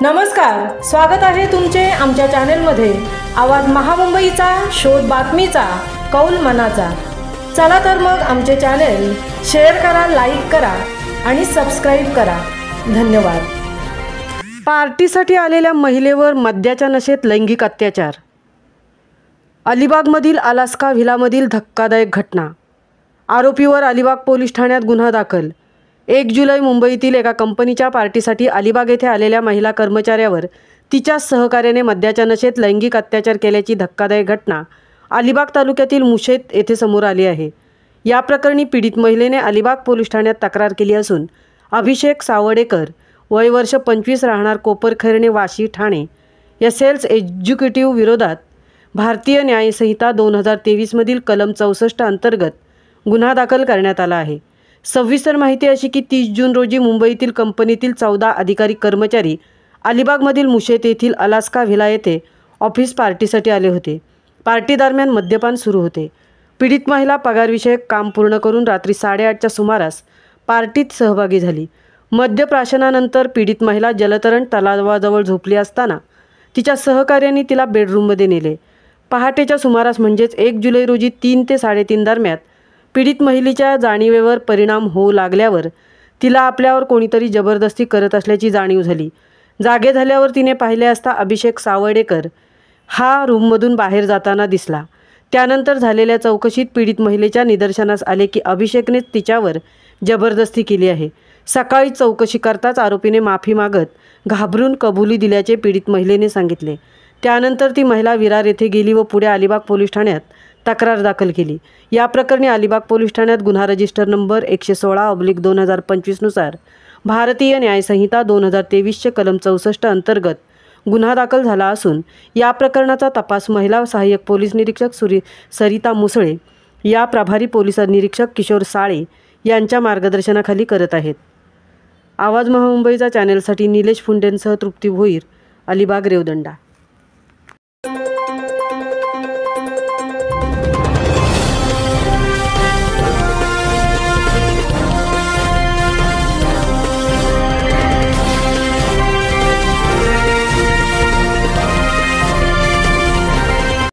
नमस्कार, स्वागत आहे तुमचे आमच्या चॅनेलमध्ये। आवाज महामुंबईचा, शोध बातमीचा, कौल मनाचा। चला तर मग आमचे चॅनेल शेअर करा, लाईक करा आणि सबस्क्राइब करा। धन्यवाद। पार्टीसाठी आलेल्या महिलेवर मद्याच्या नशेत लैंगिक अत्याचार। अलिबागमधील अलास्का व्हिलामधील धक्कादायक घटना। आरोपीवर अलिबाग पोलीस ठाण्यात गुन्हा दाखल। 1 जुलै मुंबईतील एका कंपनीच्या पार्टीसाठी अलिबाग येथे आलेल्या महिला कर्मचाऱ्यावर तिच्या सहकार्याने मद्याच्या नशेत लैंगिक अत्याचार केल्याची धक्कादायक घटना अलिबाग तालुक्यातील मुशेत येथे समोर आली आहे। या प्रकरणी पीडित महिलेने अलिबाग पोलीस ठाण्यात तक्रार केली असून अभिषेक सावडेकर वय वर्ष 25 राहणार कोपरखैरणे वाशी ठाणे या सेल्स एक्झिक्युटिव्ह विरोधात भारतीय न्याय संहिता 2023 मधील कलम 64 अंतर्गत गुन्हा दाखल करण्यात आला आहे। सविस्तर माहिती अशी की 30 जून रोजी मुंबईतील कंपनीतील 14 अधिकारी कर्मचारी अलिबागमधील मुशेत येथील अलास्का व्हिला येथे ऑफिस पार्टीसाठी आले होते। पार्टी दरम्यान मद्यपान सुरू होते। पीडित महिला पगारविषयक काम पूर्ण करून रात्री 8:30च्या सुमारास पार्टीत सहभागी झाली। मद्यप्राशनानंतर पीडित महिला जलतरण तलावाजवळ झोपली असताना तिच्या सहकार्याने तिला बेडरूममध्ये नेले। पहाटेच्या सुमारास म्हणजेच 1 जुलै रोजी 3 ते 3:30 दरम्यान पीडित महिलेच्या जाणीवेवर परिणाम होऊ लागल्यावर तिला आपल्यावर कोणीतरी जबरदस्ती करत असल्याची जाणीव झाली। जागे झाल्यावर तिने पाहिले असता अभिषेक सावडेकर हा रूममधून बाहेर जाताना दिसला। त्यानंतर झालेल्या चौकशीत पीडित महिलेच्या निदर्शनास आले की अभिषेकने तिच्यावर जबरदस्ती केली आहे। सकाळी चौकशी करताच आरोपीने माफी मागत घाबरून कबुली दिल्याचे पीडित महिलेने सांगितले। त्यानंतर ती महिला विरार येथे गेली व पुढे अलिबाग पोलीस ठाण्यात तक्रार दाखल केली। या प्रकरणी अलिबाग पोलीस ठाण्यात गुन्हा रजिस्टर नंबर 116/2025 नुसार भारतीय न्याय संहिता 2023चे कलम 64 अंतर्गत गुन्हा दाखल झाला असून या प्रकरणाचा तपास महिला सहाय्यक पोलीस निरीक्षक सरिता मुसळे या प्रभारी पोलीस निरीक्षक किशोर साळे यांच्या मार्गदर्शनाखाली करत आहेत। आवाज महामुंबईचा चॅनेलसाठी निलेश फुंडेंसह तृप्ती भोईर, अलिबाग रेवदंडा।